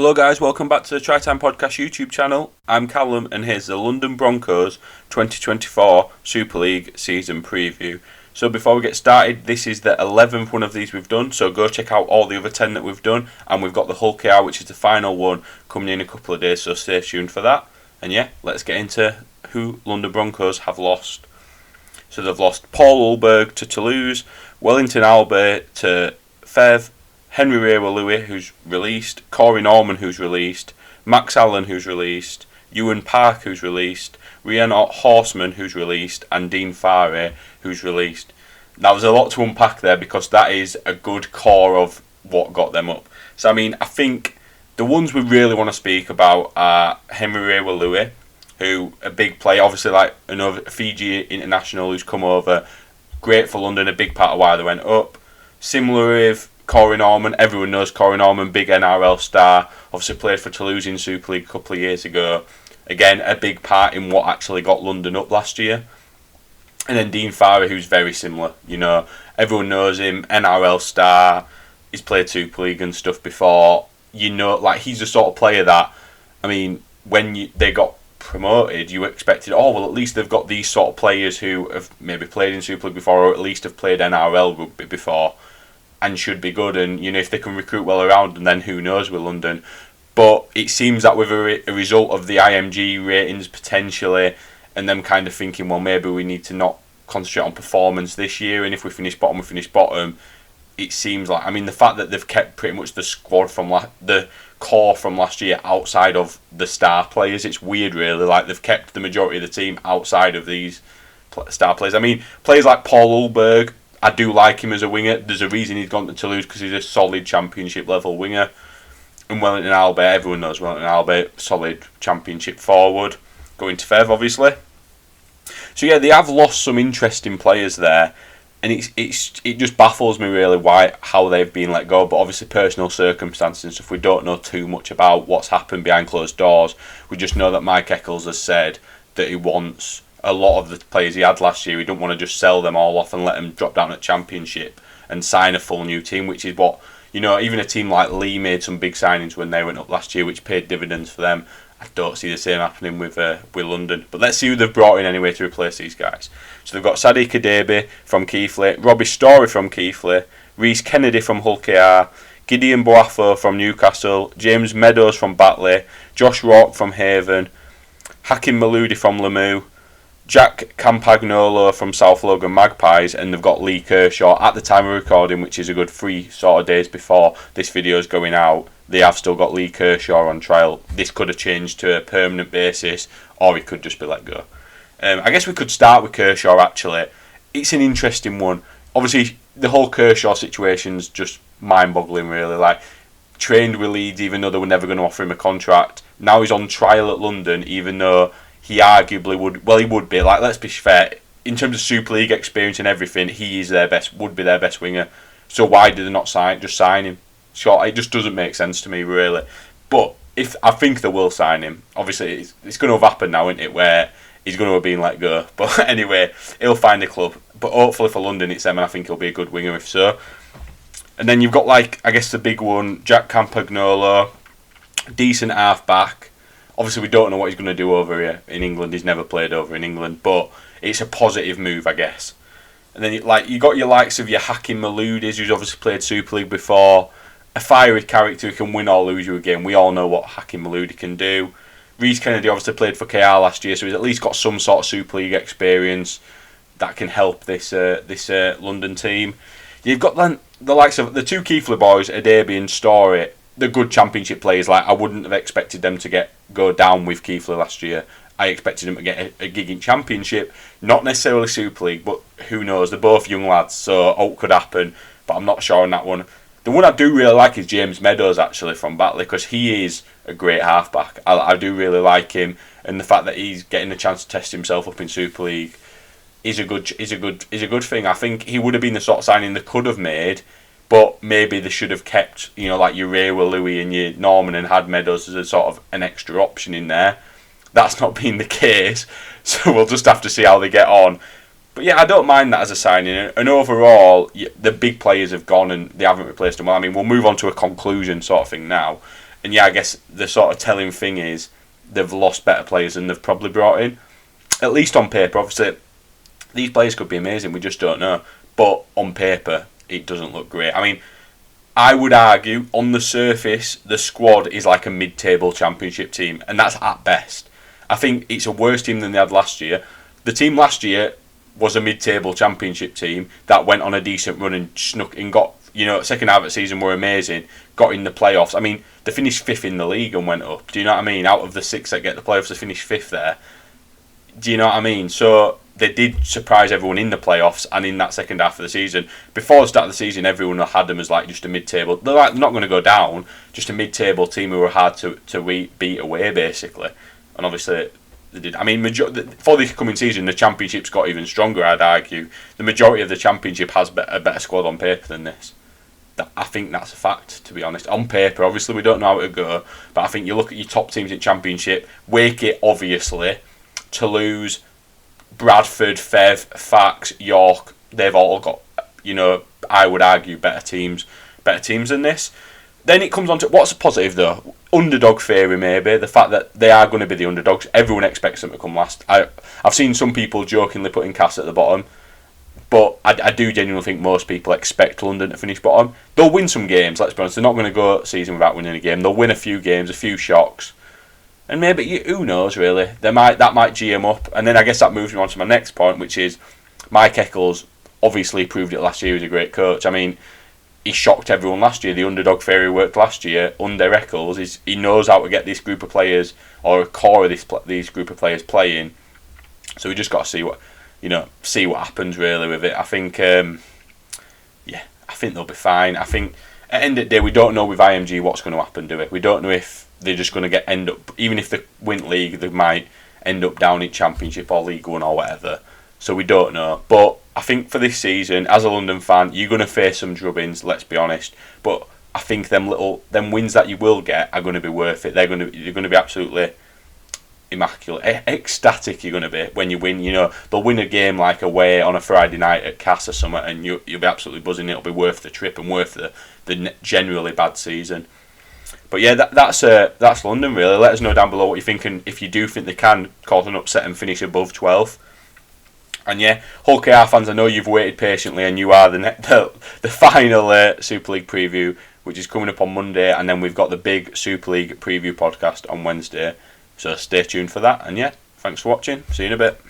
Hello guys, welcome back to the Try Time Podcast YouTube channel. I'm Callum and here's the London Broncos 2024 Super League season preview. So before we get started, this is the 11th one of these we've done, so go check out all the other 10 that we've done, and we've got the Hull KR, which is the final one, coming in a couple of days, so stay tuned for that. And yeah, let's get into who London Broncos have lost. So they've lost Paul Ulberg to Toulouse, Wellington Albert to Fev, Henry Rewa-Louis, who's released, Corey Norman, who's released, Max Allen, who's released, Ewan Park, who's released, Rhian Horseman, who's released, and Dean Farey, who's released. Now, there's a lot to unpack there because that is a good core of what got them up. So, I think the ones we really want to speak about are Henry Rewa-Louis, who a big player, obviously like another Fiji international who's come over, great for London, a big part of why they went up. Similar with Corey Norman, everyone knows Corey Norman, big NRL star, obviously played for Toulouse in Super League a couple of years ago. Again, a big part in what actually got London up last year. And then Dean Farey, who's very similar, everyone knows him, NRL star, he's played Super League and stuff before. He's the sort of player that, when they got promoted, you expected, at least they've got these sort of players who have maybe played in Super League before, or at least have played NRL rugby before, and should be good, and if they can recruit well around, and then who knows with London. But it seems that with a result of the IMG ratings potentially, and them kind of thinking, well, maybe we need to not concentrate on performance this year, and if we finish bottom, we finish bottom. It seems like, the fact that they've kept pretty much the squad from the core from last year outside of the star players, it's weird really. Like, they've kept the majority of the team outside of these star players. Players like Paul Ulberg, I do like him as a winger. There's a reason he's gone to Toulouse, because he's a solid championship level winger. And Wellington Albert, everyone knows Wellington Albert, solid championship forward. Going to Fev, obviously. So yeah, they have lost some interesting players there, and it just baffles me really how they've been let go. But obviously personal circumstances and stuff, we don't know too much about what's happened behind closed doors. We just know that Mike Eccles has said that he wants a lot of the players he had last year. He don't want to just sell them all off and let them drop down at Championship and sign a full new team, which is what, even a team like Lee made some big signings when they went up last year, which paid dividends for them. I don't see the same happening with London. But let's see who they've brought in anyway to replace these guys. So they've got Sadiq Adebi from Keighley, Robbie Story from Keighley, Reece Kennedy from Hull KR, Gideon Boafo from Newcastle, James Meadows from Batley, Josh Rourke from Haven, Hakim Maludi from Lamu, Jack Campagnolo from South Logan Magpies, and they've got Lee Kershaw at the time of recording, which is a good 3 sort of days before this video is going out. They have still got Lee Kershaw on trial. This could have changed to a permanent basis, or he could just be let go. I guess we could start with Kershaw actually. It's an interesting one. Obviously, the whole Kershaw situation's just mind-boggling really. Like, trained with Leeds even though they were never going to offer him a contract. Now he's on trial at London even though he arguably would be. Like, let's be fair, in terms of Super League experience and everything, he is would be their best winger. So why did they not sign him? Sure, it just doesn't make sense to me really. But I think they will sign him. Obviously, it's going to have happened now, isn't it? Where he's going to have been let go. But anyway, he'll find a club. But hopefully for London, it's them, and I think he'll be a good winger if so. And then you've got, I guess the big one, Jack Campagnolo, decent half-back. Obviously, we don't know what he's going to do over here in England. He's never played over in England, but it's a positive move, I guess. And then you got your likes of your Hakim Maludis, who's obviously played Super League before. A fiery character who can win or lose you a game. We all know what Hakim Maludi can do. Reece Kennedy obviously played for KR last year, so he's at least got some sort of Super League experience that can help this London team. You've got then the likes of the 2 Keighley boys, Adebi and Story. They're good championship players. Like, I wouldn't have expected them to go down with Keighley last year. I expected them to get a gig in Championship, not necessarily Super League, but who knows? They're both young lads, so it could happen. But I'm not sure on that one. The one I do really like is James Meadows actually from Batley, because he is a great halfback. I do really like him, and the fact that he's getting a chance to test himself up in Super League is a good thing. I think he would have been the sort of signing they could have made. But maybe they should have kept, like your Rewa-Louis and your Norman, and had Meadows as a sort of an extra option in there. That's not been the case, so we'll just have to see how they get on. But yeah, I don't mind that as a signing. And overall, the big players have gone and they haven't replaced them well. We'll move on to a conclusion sort of thing now. And yeah, I guess the sort of telling thing is they've lost better players than they've probably brought in. At least on paper, obviously, these players could be amazing, we just don't know. But on paper, it doesn't look great. I mean, I would argue, on the surface, the squad is like a mid-table championship team, and that's at best. I think it's a worse team than they had last year. The team last year was a mid-table championship team that went on a decent run and snuck and got, second half of the season were amazing, got in the playoffs. I mean, they finished 5th in the league and went up. Do you know what I mean? Out of the 6 that get the playoffs, they finished 5th there. Do you know what I mean? So they did surprise everyone in the playoffs and in that second half of the season. Before the start of the season, everyone had them as like just a mid-table. They're not going to go down. Just a mid-table team who were hard to beat away, basically. And obviously they did. I mean, for this coming season, the championship's got even stronger. I'd argue the majority of the championship has a better squad on paper than this. I think that's a fact, to be honest. On paper, obviously we don't know how it will go, but I think you look at your top teams in championship. Wake, obviously, Toulouse, Bradford, Fev, Fax, York, they've all got, I would argue better teams than this. Then it comes on to what's a positive though? Underdog theory, maybe. The fact that they are going to be the underdogs. Everyone expects them to come last. I've seen some people jokingly putting Cass at the bottom, but I do genuinely think most people expect London to finish bottom. They'll win some games, let's be honest. They're not going to go a season without winning a game. They'll win a few games, a few shocks. And maybe, who knows, really? That might G them up. And then I guess that moves me on to my next point, which is Mike Eccles obviously proved it last year. He was a great coach. I mean, he shocked everyone last year. The underdog theory worked last year. Under Eccles, he knows how to get this group of players, or a core of these group of players playing. So we just got to see what happens really with it. I think, I think they'll be fine. I think at the end of the day, we don't know with IMG what's going to happen, do we? We don't know if they're just going to end up, even if they win league, they might end up down in Championship or League One or whatever. So we don't know. But I think for this season, as a London fan, you're going to face some drubbings, let's be honest. But I think them wins that you will get are going to be worth it. You're going to be absolutely immaculate, ecstatic. You're going to be when you win. They'll win a game like away on a Friday night at Cass or something, and you'll be absolutely buzzing. It'll be worth the trip and worth the generally bad season. But yeah, that's London really. Let us know down below what you think, and if you do think they can cause an upset and finish above 12. And yeah, Hull KR fans, I know you've waited patiently, and you are the final Super League preview, which is coming up on Monday, and then we've got the big Super League preview podcast on Wednesday. So stay tuned for that. And yeah, thanks for watching. See you in a bit.